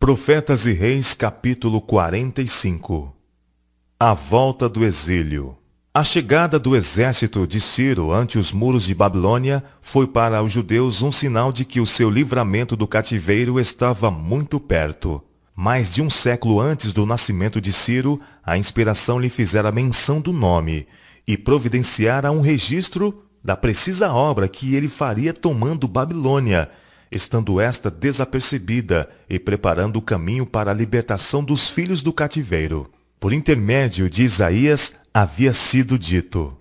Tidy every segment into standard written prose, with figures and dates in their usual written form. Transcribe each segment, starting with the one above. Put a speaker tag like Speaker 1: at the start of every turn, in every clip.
Speaker 1: Profetas e Reis, capítulo 45. A volta do exílio. A chegada do exército de Ciro ante os muros de Babilônia foi para os judeus um sinal de que o seu livramento do cativeiro estava muito perto. Mais de um século antes do nascimento de Ciro, a inspiração lhe fizera menção do nome e providenciara um registro da precisa obra que ele faria tomando Babilônia, estando esta desapercebida e preparando o caminho para a libertação dos filhos do cativeiro. Por intermédio de Isaías havia sido dito: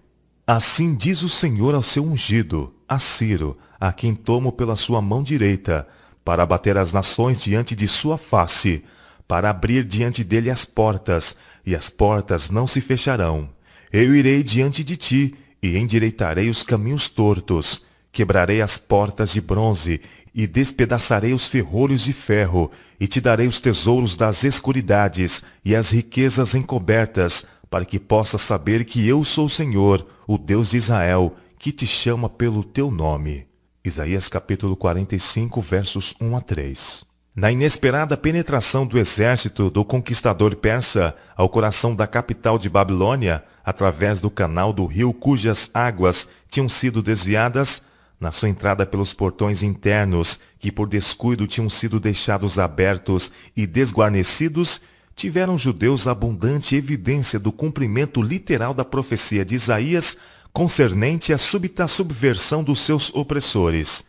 Speaker 1: Assim diz o Senhor ao seu ungido, a Ciro, a quem tomo pela sua mão direita, para abater as nações diante de sua face, para abrir diante dele as portas, e as portas não se fecharão. Eu irei diante de ti, e endireitarei os caminhos tortos, quebrarei as portas de bronze, e despedaçarei os ferrolhos de ferro, e te darei os tesouros das escuridades, e as riquezas encobertas, para que possas saber que eu sou o Senhor, o Deus de Israel, que te chama pelo teu nome. Isaías capítulo 45, versos 1 a 3. Na inesperada penetração do exército do conquistador persa ao coração da capital de Babilônia, através do canal do rio cujas águas tinham sido desviadas, na sua entrada pelos portões internos, que por descuido tinham sido deixados abertos e desguarnecidos, tiveram os judeus abundante evidência do cumprimento literal da profecia de Isaías concernente à súbita subversão dos seus opressores.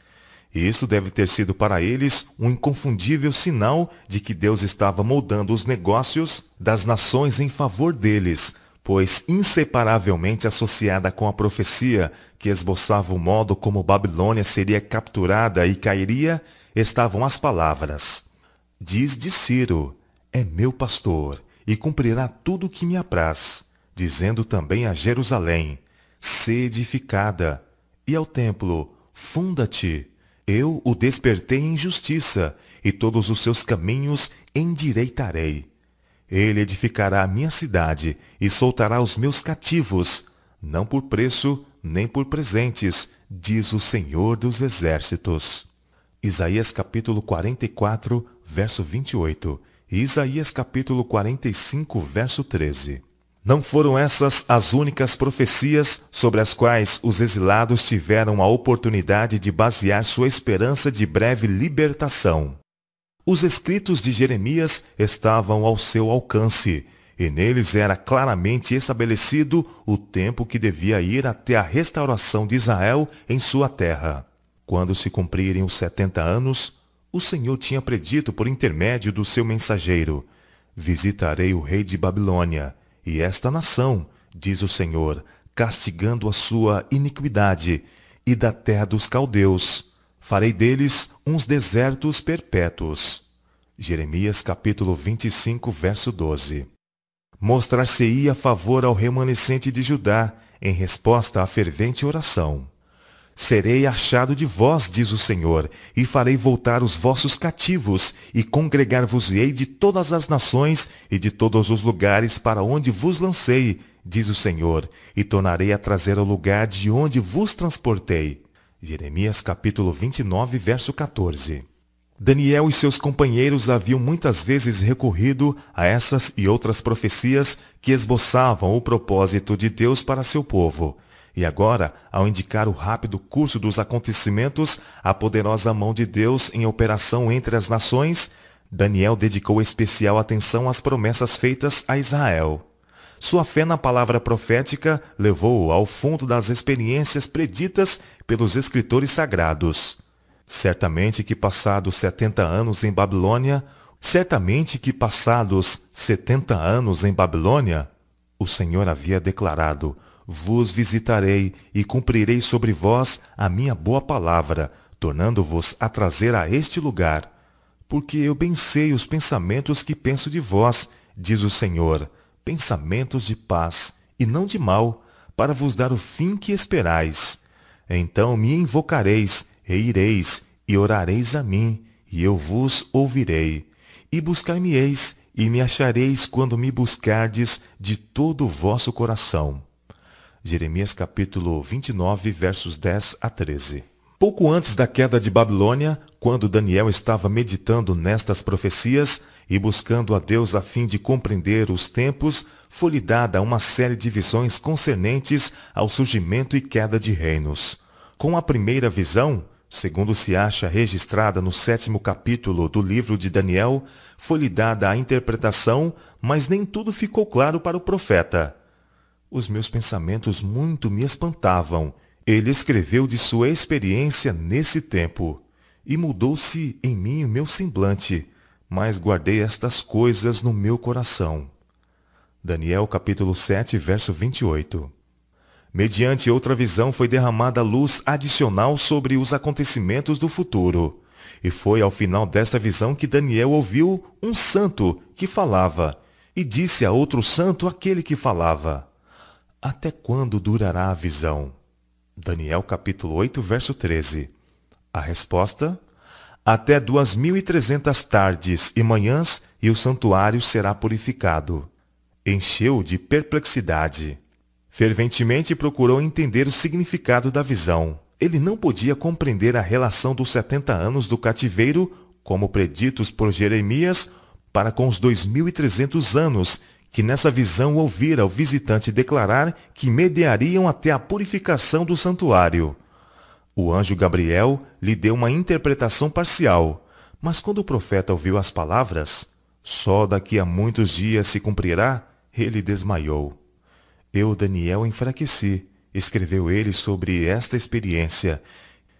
Speaker 1: E isso deve ter sido para eles um inconfundível sinal de que Deus estava moldando os negócios das nações em favor deles, pois inseparavelmente associada com a profecia que esboçava o modo como Babilônia seria capturada e cairia, estavam as palavras: Diz de Ciro, é meu pastor, e cumprirá tudo o que me apraz, dizendo também a Jerusalém, sê edificada, e ao templo, funda-te, eu o despertei em justiça, e todos os seus caminhos endireitarei. Ele edificará a minha cidade e soltará os meus cativos, não por preço, nem por presentes, diz o Senhor dos Exércitos. Isaías capítulo 44, verso 28 e Isaías capítulo 45, verso 13. Não foram essas as únicas profecias sobre as quais os exilados tiveram a oportunidade de basear sua esperança de breve libertação. Os escritos de Jeremias estavam ao seu alcance, e neles era claramente estabelecido o tempo que devia ir até a restauração de Israel em sua terra. Quando se cumprirem os 70 anos, o Senhor tinha predito por intermédio do seu mensageiro: Visitarei o rei de Babilônia, e esta nação, diz o Senhor, castigando a sua iniquidade, e da terra dos caldeus farei deles uns desertos perpétuos. Jeremias capítulo 25, verso 12. Mostrar-se-ia favor ao remanescente de Judá, em resposta à fervente oração. Serei achado de vós, diz o Senhor, e farei voltar os vossos cativos, e congregar-vos-ei de todas as nações e de todos os lugares para onde vos lancei, diz o Senhor, e tornarei a trazer ao lugar de onde vos transportei. Jeremias capítulo 29, verso 14. Daniel e seus companheiros haviam muitas vezes recorrido a essas e outras profecias que esboçavam o propósito de Deus para seu povo. E agora, ao indicar o rápido curso dos acontecimentos, a poderosa mão de Deus em operação entre as nações, Daniel dedicou especial atenção às promessas feitas a Israel. Sua fé na palavra profética levou-o ao fundo das experiências preditas pelos escritores sagrados. Certamente que passados 70 anos em Babilônia, o Senhor havia declarado: Vos visitarei e cumprirei sobre vós a minha boa palavra, tornando-vos a trazer a este lugar. Porque eu bem sei os pensamentos que penso de vós, diz o Senhor, pensamentos de paz e não de mal, para vos dar o fim que esperais. Então me invocareis, e ireis, e orareis a mim, e eu vos ouvirei. E buscar-me-eis, e me achareis quando me buscardes de todo o vosso coração. Jeremias capítulo 29, versos 10 a 13. Pouco antes da queda de Babilônia, quando Daniel estava meditando nestas profecias e buscando a Deus a fim de compreender os tempos, foi-lhe dada uma série de visões concernentes ao surgimento e queda de reinos. Com a primeira visão, segundo se acha registrada no 7º capítulo do livro de Daniel, foi-lhe dada a interpretação, mas nem tudo ficou claro para o profeta. Os meus pensamentos muito me espantavam. Ele escreveu de sua experiência nesse tempo, e mudou-se em mim o meu semblante, mas guardei estas coisas no meu coração. Daniel capítulo 7, verso 28. Mediante outra visão foi derramada luz adicional sobre os acontecimentos do futuro, e foi ao final desta visão que Daniel ouviu um santo que falava, e disse a outro santo aquele que falava: até quando durará a visão? Daniel capítulo 8, verso 13. A resposta: até 2.300 tardes e manhãs, e o santuário será purificado. Encheu de perplexidade. Ferventemente procurou entender o significado da visão. Ele não podia compreender a relação dos 70 anos do cativeiro, como preditos por Jeremias, para com os 2.300 anos que nessa visão ouvira o visitante declarar que mediariam até a purificação do santuário. O anjo Gabriel lhe deu uma interpretação parcial, mas quando o profeta ouviu as palavras, só daqui a muitos dias se cumprirá, ele desmaiou. Eu, Daniel, enfraqueci, escreveu ele sobre esta experiência,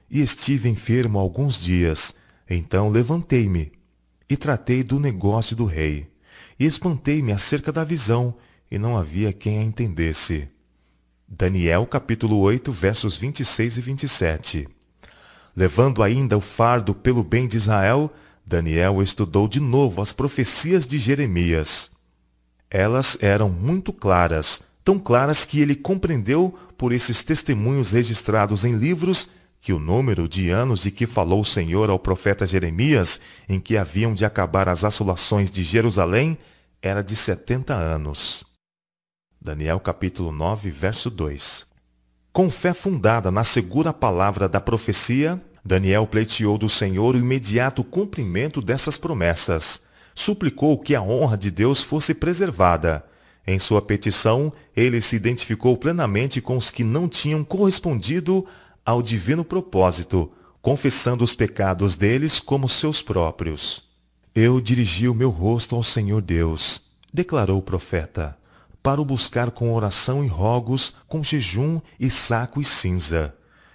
Speaker 1: e estive enfermo alguns dias. Então levantei-me e tratei do negócio do rei. E espantei-me acerca da visão, e não havia quem a entendesse. Daniel capítulo 8, versos 26 e 27. Levando ainda o fardo pelo bem de Israel, Daniel estudou de novo as profecias de Jeremias. Elas eram muito claras, tão claras que ele compreendeu por esses testemunhos registrados em livros que o número de anos de que falou o Senhor ao profeta Jeremias, em que haviam de acabar as assolações de Jerusalém, era de 70 anos. Daniel capítulo 9, verso 2. Com fé fundada na segura palavra da profecia, Daniel pleiteou do Senhor o imediato cumprimento dessas promessas. Suplicou que a honra de Deus fosse preservada. Em sua petição, ele se identificou plenamente com os que não tinham correspondido ao divino propósito, confessando os pecados deles como seus próprios. Eu dirigi o meu rosto ao Senhor Deus, declarou o profeta, para o buscar com oração e rogos, com jejum e saco e cinza.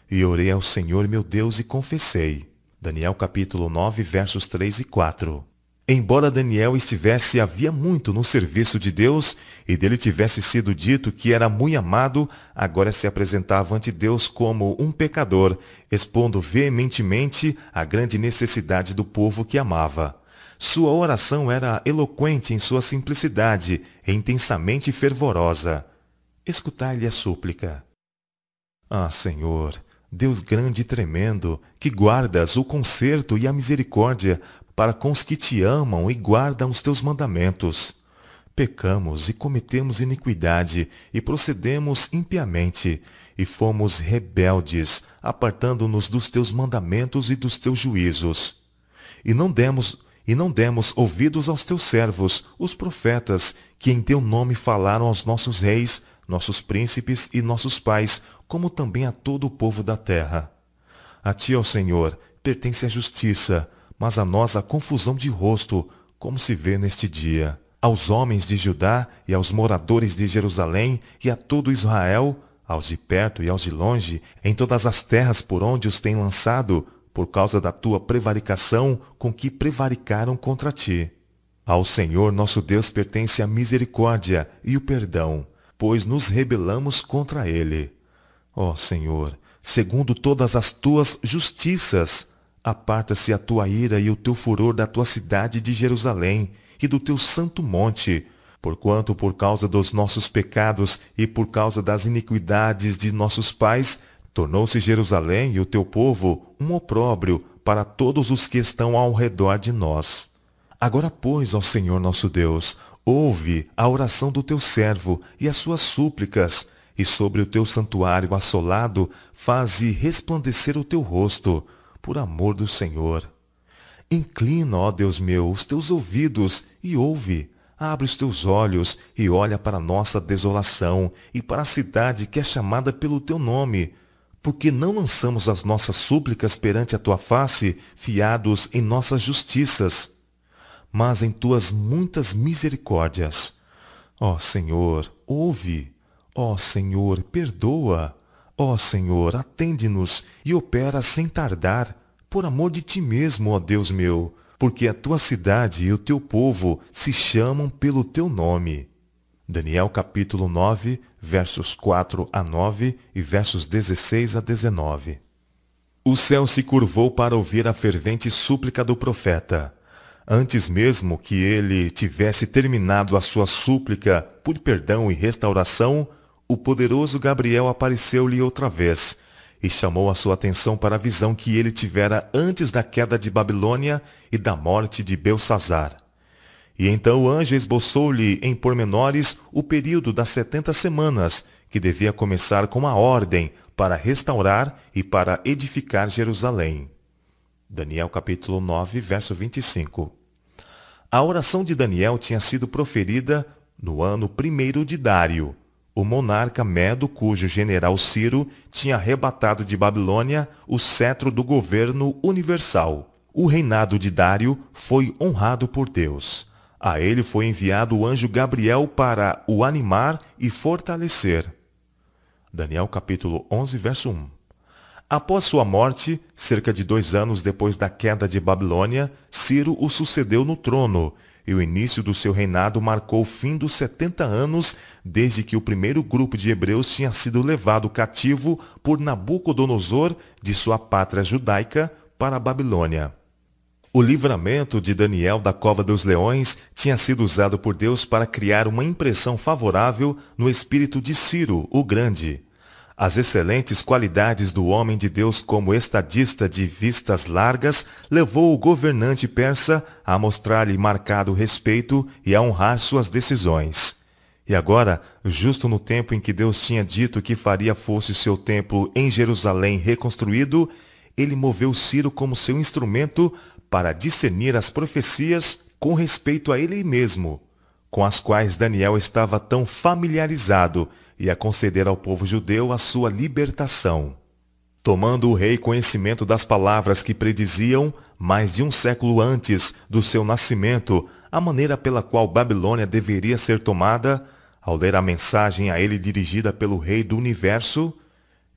Speaker 1: E orei ao Senhor meu Deus e confessei. Daniel capítulo 9, versos 3 e 4. Embora Daniel estivesse havia muito no serviço de Deus, e dele tivesse sido dito que era muito amado, agora se apresentava ante Deus como um pecador, expondo veementemente a grande necessidade do povo que amava. Sua oração era eloquente em sua simplicidade e intensamente fervorosa. Escutai-lhe a súplica. Ah, Senhor, Deus grande e tremendo, que guardas o conserto e a misericórdia para com os que te amam e guardam os teus mandamentos. Pecamos e cometemos iniquidade e procedemos impiamente, e fomos rebeldes, apartando-nos dos teus mandamentos e dos teus juízos. E não demos ouvidos aos teus servos, os profetas, que em teu nome falaram aos nossos reis, nossos príncipes e nossos pais, como também a todo o povo da terra. A ti, ó Senhor, pertence a justiça, mas a nós a confusão de rosto, como se vê neste dia. Aos homens de Judá e aos moradores de Jerusalém e a todo Israel, aos de perto e aos de longe, em todas as terras por onde os tem lançado, por causa da tua prevaricação com que prevaricaram contra ti. Ao Senhor nosso Deus pertence a misericórdia e o perdão, pois nos rebelamos contra ele. Ó Senhor, segundo todas as tuas justiças, aparta-se a tua ira e o teu furor da tua cidade de Jerusalém e do teu santo monte, porquanto por causa dos nossos pecados e por causa das iniquidades de nossos pais, tornou-se Jerusalém e o teu povo um opróbrio para todos os que estão ao redor de nós. Agora, pois, ó Senhor nosso Deus, ouve a oração do teu servo e as suas súplicas, e sobre o teu santuário assolado faze resplandecer o teu rosto, por amor do Senhor. Inclina, ó Deus meu, os teus ouvidos e ouve. Abre os teus olhos e olha para a nossa desolação e para a cidade que é chamada pelo teu nome. Porque não lançamos as nossas súplicas perante a tua face, fiados em nossas justiças, mas em tuas muitas misericórdias. Ó Senhor, ouve. Ó Senhor, perdoa. Ó Senhor, atende-nos e opera sem tardar, por amor de ti mesmo, ó Deus meu, porque a tua cidade e o teu povo se chamam pelo teu nome. Daniel capítulo 9, versos 4 a 9 e versos 16 a 19. O céu se curvou para ouvir a fervente súplica do profeta. Antes mesmo que ele tivesse terminado a sua súplica por perdão e restauração, o poderoso Gabriel apareceu-lhe outra vez e chamou a sua atenção para a visão que ele tivera antes da queda de Babilônia e da morte de Belsazar. E então o anjo esboçou-lhe em pormenores o período das 70 semanas, que devia começar com a ordem para restaurar e para edificar Jerusalém. Daniel capítulo 9, verso 25. A oração de Daniel tinha sido proferida no ano 1º de Dário, o monarca Medo, cujo general Ciro tinha arrebatado de Babilônia o cetro do governo universal. O reinado de Dário foi honrado por Deus. A ele foi enviado o anjo Gabriel para o animar e fortalecer. Daniel capítulo 11, verso 1. Após sua morte, cerca de 2 anos depois da queda de Babilônia, Ciro o sucedeu no trono, e o início do seu reinado marcou o fim dos 70 anos desde que o primeiro grupo de hebreus tinha sido levado cativo por Nabucodonosor de sua pátria judaica para a Babilônia. O livramento de Daniel da cova dos leões tinha sido usado por Deus para criar uma impressão favorável no espírito de Ciro, o Grande. As excelentes qualidades do homem de Deus como estadista de vistas largas levou o governante persa a mostrar-lhe marcado respeito e a honrar suas decisões. E agora, justo no tempo em que Deus tinha dito que faria fosse seu templo em Jerusalém reconstruído, ele moveu Ciro como seu instrumento para discernir as profecias com respeito a ele mesmo, com as quais Daniel estava tão familiarizado, e a conceder ao povo judeu a sua libertação. Tomando o rei conhecimento das palavras que prediziam, mais de um século antes do seu nascimento, a maneira pela qual Babilônia deveria ser tomada, ao ler a mensagem a ele dirigida pelo Rei do Universo,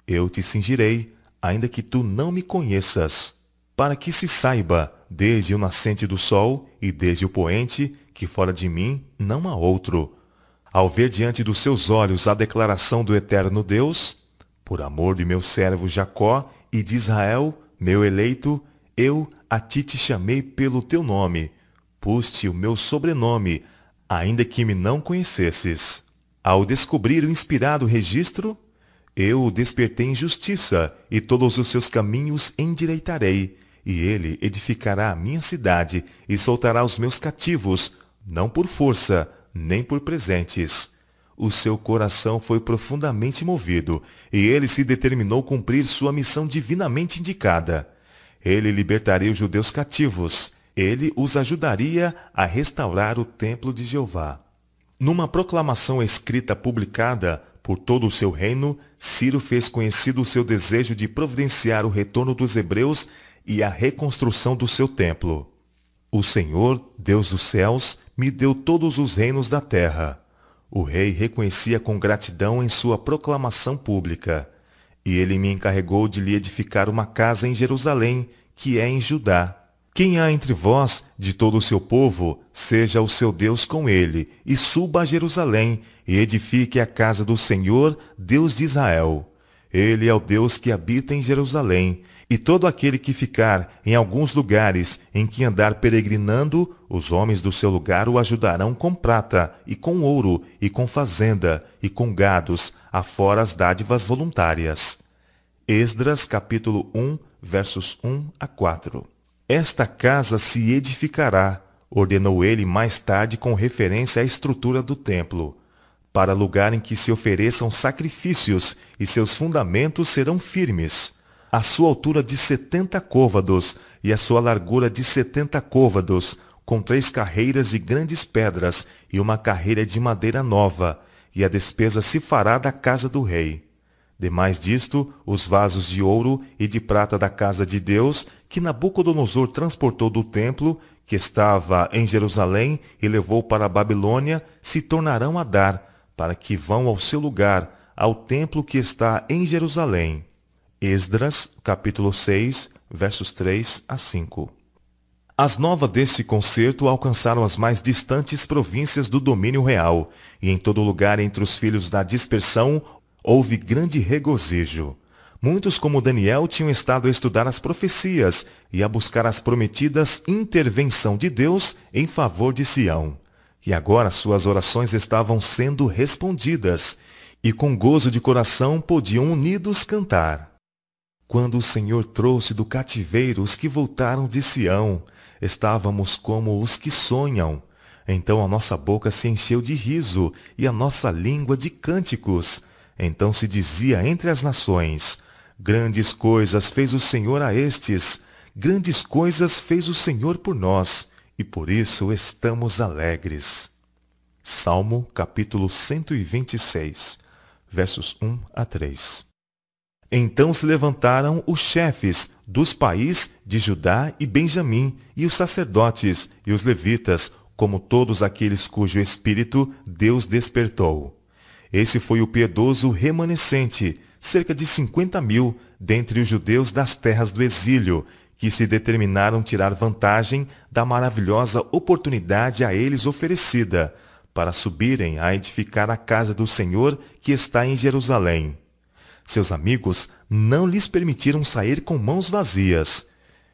Speaker 1: eu te cingirei, ainda que tu não me conheças, para que se saiba, desde o nascente do sol e desde o poente, que fora de mim não há outro. Ao ver diante dos seus olhos a declaração do eterno Deus, por amor de meu servo Jacó e de Israel, meu eleito, eu a ti te chamei pelo teu nome, pus-te o meu sobrenome, ainda que me não conhecesses. Ao descobrir o inspirado registro, eu o despertei em justiça, e todos os seus caminhos endireitarei, e ele edificará a minha cidade, e soltará os meus cativos, não por força, nem por presentes. O seu coração foi profundamente movido, e ele se determinou cumprir sua missão divinamente indicada. Ele libertaria os judeus cativos. Ele os ajudaria a restaurar o templo de Jeová. Numa proclamação escrita publicada por todo o seu reino, Ciro fez conhecido o seu desejo de providenciar o retorno dos hebreus e a reconstrução do seu templo. O Senhor, Deus dos céus, me deu todos os reinos da terra. O rei reconhecia com gratidão em sua proclamação pública. E ele me encarregou de lhe edificar uma casa em Jerusalém, que é em Judá. Quem há entre vós, de todo o seu povo, seja o seu Deus com ele, e suba a Jerusalém, e edifique a casa do Senhor, Deus de Israel. Ele é o Deus que habita em Jerusalém, e todo aquele que ficar em alguns lugares em que andar peregrinando, os homens do seu lugar o ajudarão com prata, e com ouro, e com fazenda, e com gados, afora as dádivas voluntárias. Esdras capítulo 1, versos 1 a 4. Esta casa se edificará, ordenou ele mais tarde com referência à estrutura do templo. para lugar em que se ofereçam sacrifícios, e seus fundamentos serão firmes. A sua altura de 70 côvados, e a sua largura de 70 côvados, com 3 carreiras de grandes pedras, e uma carreira de madeira nova, e a despesa se fará da casa do rei. Demais disto, os vasos de ouro e de prata da casa de Deus, que Nabucodonosor transportou do templo, que estava em Jerusalém, e levou para a Babilônia, se tornarão a dar, para que vão ao seu lugar, ao templo que está em Jerusalém. Esdras, capítulo 6, versos 3 a 5. As novas desse concerto alcançaram as mais distantes províncias do domínio real, e em todo lugar entre os filhos da dispersão houve grande regozijo. Muitos, como Daniel, tinham estado a estudar as profecias e a buscar as prometidas intervenção de Deus em favor de Sião. E agora suas orações estavam sendo respondidas, e com gozo de coração podiam unidos cantar. Quando o Senhor trouxe do cativeiro os que voltaram de Sião, estávamos como os que sonham. Então a nossa boca se encheu de riso e a nossa língua de cânticos. Então se dizia entre as nações: grandes coisas fez o Senhor a estes, grandes coisas fez o Senhor por nós, e por isso estamos alegres. Salmo capítulo 126, versos 1 a 3. Então se levantaram os chefes dos países de Judá e Benjamim, e os sacerdotes e os levitas, como todos aqueles cujo espírito Deus despertou. Esse foi o piedoso remanescente, cerca de 50.000, dentre os judeus das terras do exílio, que se determinaram tirar vantagem da maravilhosa oportunidade a eles oferecida, para subirem a edificar a casa do Senhor que está em Jerusalém. Seus amigos não lhes permitiram sair com mãos vazias,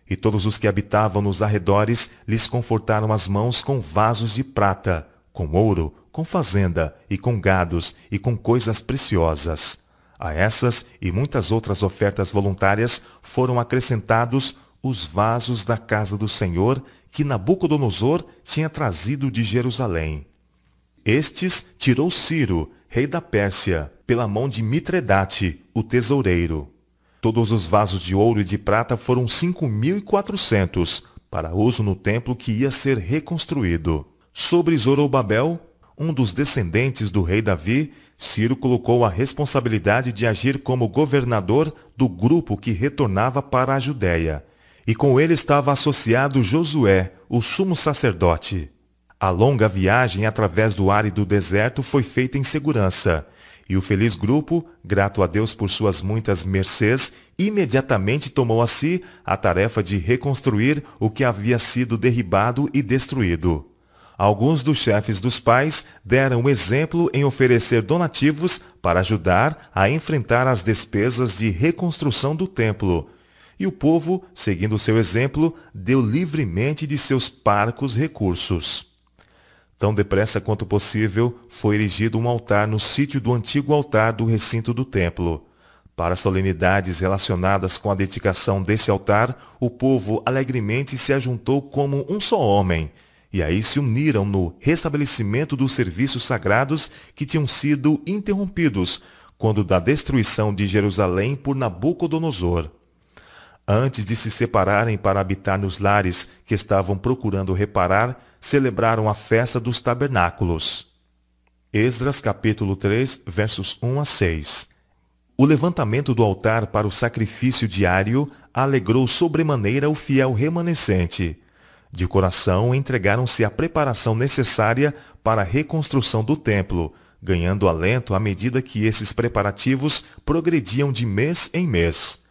Speaker 1: e todos os que habitavam nos arredores lhes confortaram as mãos com vasos de prata, com ouro, com fazenda, e com gados, e com coisas preciosas. A essas e muitas outras ofertas voluntárias foram acrescentados os vasos da casa do Senhor que Nabucodonosor tinha trazido de Jerusalém. Estes tirou Ciro, rei da Pérsia, pela mão de Mitredate, o tesoureiro. Todos os vasos de ouro e de prata foram 5.400, para uso no templo que ia ser reconstruído. Sobre Zorobabel, um dos descendentes do rei Davi, Ciro colocou a responsabilidade de agir como governador do grupo que retornava para a Judéia, e com ele estava associado Josué, o sumo sacerdote. A longa viagem através do árido deserto foi feita em segurança, e o feliz grupo, grato a Deus por suas muitas mercês, imediatamente tomou a si a tarefa de reconstruir o que havia sido derribado e destruído. Alguns dos chefes dos pais deram exemplo em oferecer donativos para ajudar a enfrentar as despesas de reconstrução do templo, e o povo, seguindo seu exemplo, deu livremente de seus parcos recursos. Tão depressa quanto possível, foi erigido um altar no sítio do antigo altar do recinto do templo. Para solenidades relacionadas com a dedicação desse altar, o povo alegremente se ajuntou como um só homem, e aí se uniram no restabelecimento dos serviços sagrados que tinham sido interrompidos quando da destruição de Jerusalém por Nabucodonosor. Antes de se separarem para habitar nos lares que estavam procurando reparar, celebraram a festa dos tabernáculos. Esdras capítulo 3, versos 1 a 6. O levantamento do altar para o sacrifício diário alegrou sobremaneira o fiel remanescente. De coração entregaram-se à preparação necessária para a reconstrução do templo, ganhando alento à medida que esses preparativos progrediam de mês em mês.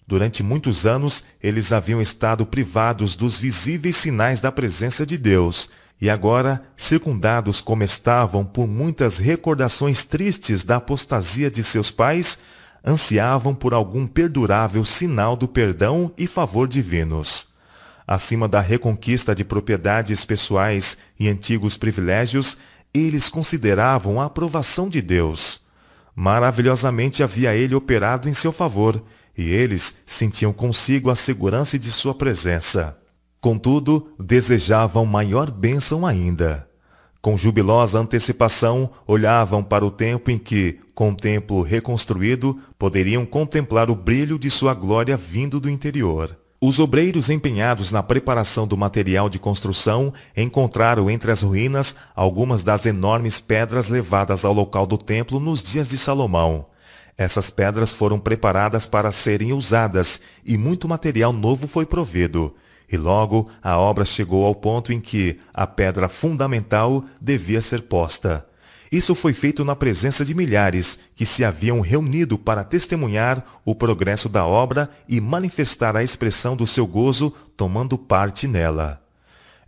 Speaker 1: Durante muitos anos, eles haviam estado privados dos visíveis sinais da presença de Deus, e agora, circundados como estavam por muitas recordações tristes da apostasia de seus pais, ansiavam por algum perdurável sinal do perdão e favor divinos. Acima da reconquista de propriedades pessoais e antigos privilégios, eles consideravam a aprovação de Deus. Maravilhosamente havia ele operado em seu favor, e eles sentiam consigo a segurança de sua presença. Contudo, desejavam maior bênção ainda. Com jubilosa antecipação, olhavam para o tempo em que, com o templo reconstruído, poderiam contemplar o brilho de sua glória vindo do interior. Os obreiros empenhados na preparação do material de construção encontraram entre as ruínas algumas das enormes pedras levadas ao local do templo nos dias de Salomão. Essas pedras foram preparadas para serem usadas e muito material novo foi provido. E logo a obra chegou ao ponto em que a pedra fundamental devia ser posta. Isso foi feito na presença de milhares que se haviam reunido para testemunhar o progresso da obra e manifestar a expressão do seu gozo tomando parte nela.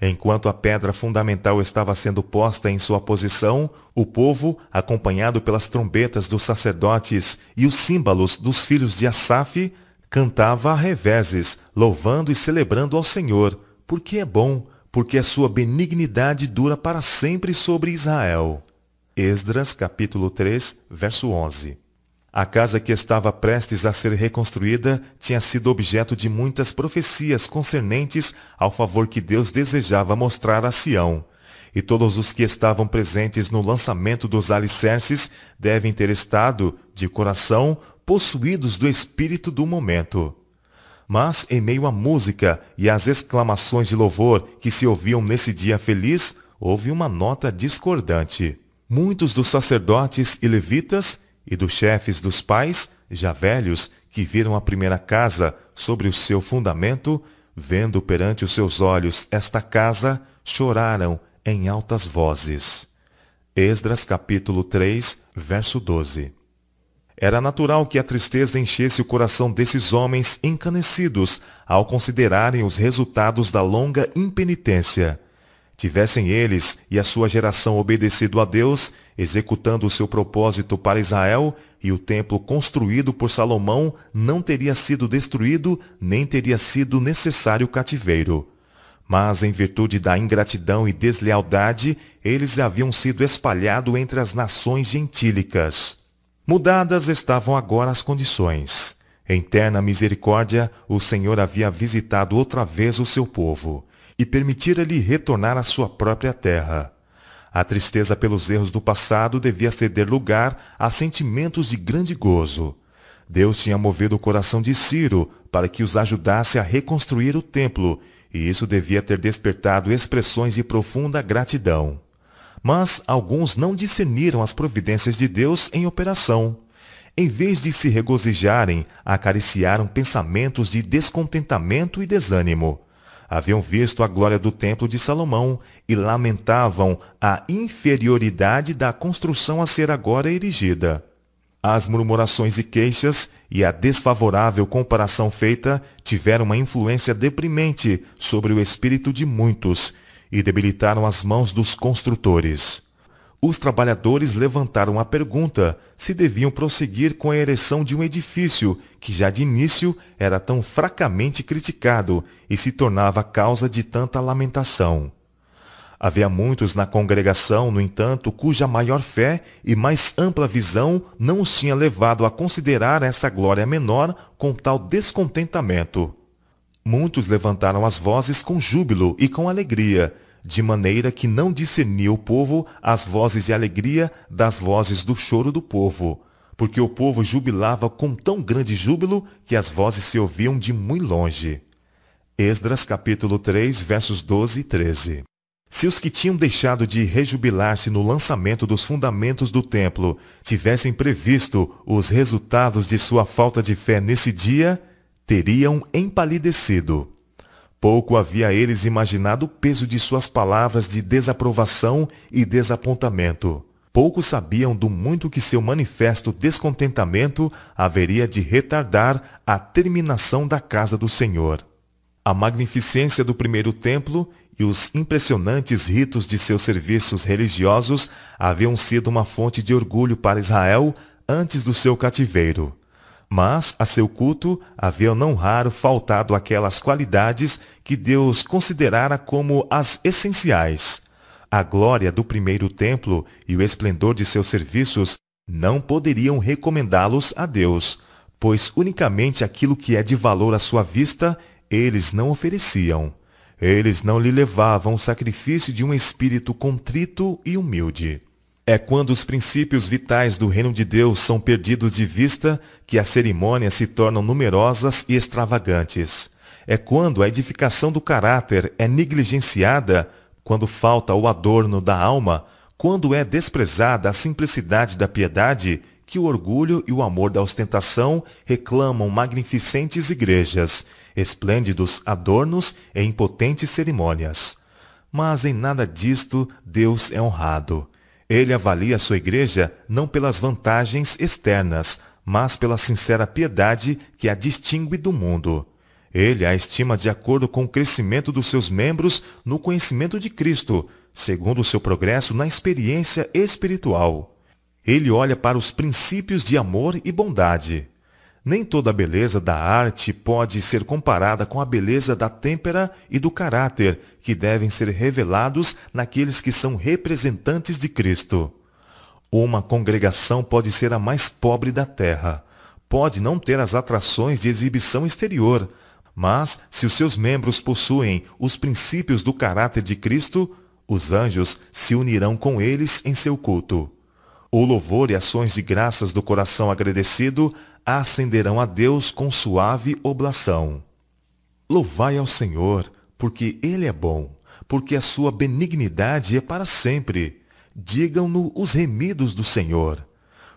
Speaker 1: Enquanto a pedra fundamental estava sendo posta em sua posição, o povo, acompanhado pelas trombetas dos sacerdotes e os símbolos dos filhos de Asaf, cantava a reveses, louvando e celebrando ao Senhor, porque é bom, porque a sua benignidade dura para sempre sobre Israel. Esdras, capítulo 3, verso 11. A casa que estava prestes a ser reconstruída tinha sido objeto de muitas profecias concernentes ao favor que Deus desejava mostrar a Sião. E todos os que estavam presentes no lançamento dos alicerces devem ter estado, de coração, possuídos do espírito do momento. Mas, em meio à música e às exclamações de louvor que se ouviam nesse dia feliz, houve uma nota discordante. Muitos dos sacerdotes e levitas e dos chefes dos pais, já velhos, que viram a primeira casa sobre o seu fundamento, vendo perante os seus olhos esta casa, choraram em altas vozes. Esdras capítulo 3, verso 12. Era natural que a tristeza enchesse o coração desses homens encanecidos ao considerarem os resultados da longa impenitência. Tivessem eles e a sua geração obedecido a Deus, executando o seu propósito para Israel, e o templo construído por Salomão não teria sido destruído, nem teria sido necessário cativeiro. Mas, em virtude da ingratidão e deslealdade, eles haviam sido espalhados entre as nações gentílicas. Mudadas estavam agora as condições. Em terna misericórdia, o Senhor havia visitado outra vez o seu povo e permitira-lhe retornar à sua própria terra. A tristeza pelos erros do passado devia ceder lugar a sentimentos de grande gozo. Deus tinha movido o coração de Ciro para que os ajudasse a reconstruir o templo, e isso devia ter despertado expressões de profunda gratidão. Mas alguns não discerniram as providências de Deus em operação. Em vez de se regozijarem, acariciaram pensamentos de descontentamento e desânimo. Haviam visto a glória do templo de Salomão e lamentavam a inferioridade da construção a ser agora erigida. As murmurações e queixas e a desfavorável comparação feita tiveram uma influência deprimente sobre o espírito de muitos e debilitaram as mãos dos construtores. Os trabalhadores levantaram a pergunta se deviam prosseguir com a ereção de um edifício que já de início era tão fracamente criticado e se tornava causa de tanta lamentação. Havia muitos na congregação, no entanto, cuja maior fé e mais ampla visão não os tinha levado a considerar essa glória menor com tal descontentamento. Muitos levantaram as vozes com júbilo e com alegria, de maneira que não discernia o povo as vozes de alegria das vozes do choro do povo, porque o povo jubilava com tão grande júbilo que as vozes se ouviam de muito longe. Esdras capítulo 3, versos 12 e 13. Se os que tinham deixado de rejubilar-se no lançamento dos fundamentos do templo tivessem previsto os resultados de sua falta de fé nesse dia, teriam empalidecido. Pouco havia eles imaginado o peso de suas palavras de desaprovação e desapontamento. Pouco sabiam do muito que seu manifesto descontentamento haveria de retardar a terminação da casa do Senhor. A magnificência do primeiro templo e os impressionantes ritos de seus serviços religiosos haviam sido uma fonte de orgulho para Israel antes do seu cativeiro. Mas a seu culto haviam não raro faltado aquelas qualidades que Deus considerara como as essenciais. A glória do primeiro templo e o esplendor de seus serviços não poderiam recomendá-los a Deus, pois unicamente aquilo que é de valor à sua vista eles não ofereciam. Eles não lhe levavam o sacrifício de um espírito contrito e humilde. É quando os princípios vitais do reino de Deus são perdidos de vista que as cerimônias se tornam numerosas e extravagantes. É quando a edificação do caráter é negligenciada, quando falta o adorno da alma, quando é desprezada a simplicidade da piedade, que o orgulho e o amor da ostentação reclamam magnificentes igrejas, esplêndidos adornos e impotentes cerimônias. Mas em nada disto Deus é honrado. Ele avalia a sua igreja não pelas vantagens externas, mas pela sincera piedade que a distingue do mundo. Ele a estima de acordo com o crescimento dos seus membros no conhecimento de Cristo, segundo o seu progresso na experiência espiritual. Ele olha para os princípios de amor e bondade. Nem toda a beleza da arte pode ser comparada com a beleza da têmpera e do caráter que devem ser revelados naqueles que são representantes de Cristo. Uma congregação pode ser a mais pobre da terra, pode não ter as atrações de exibição exterior, mas se os seus membros possuem os princípios do caráter de Cristo, os anjos se unirão com eles em seu culto. O louvor e ações de graças do coração agradecido ascenderão a Deus com suave oblação. Louvai ao Senhor, porque Ele é bom, porque a sua benignidade é para sempre. Digam-no os remidos do Senhor,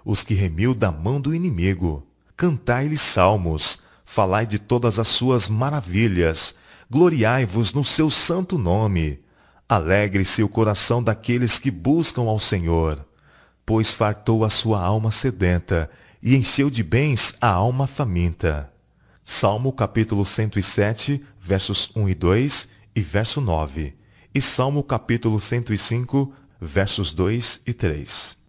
Speaker 1: os que remiu da mão do inimigo. Cantai-lhe salmos, falai de todas as suas maravilhas, gloriai-vos no seu santo nome. Alegre-se o coração daqueles que buscam ao Senhor, pois fartou a sua alma sedenta e encheu de bens a alma faminta. Salmo capítulo 107, versos 1 e 2 e verso 9. E Salmo capítulo 105, versos 2 e 3.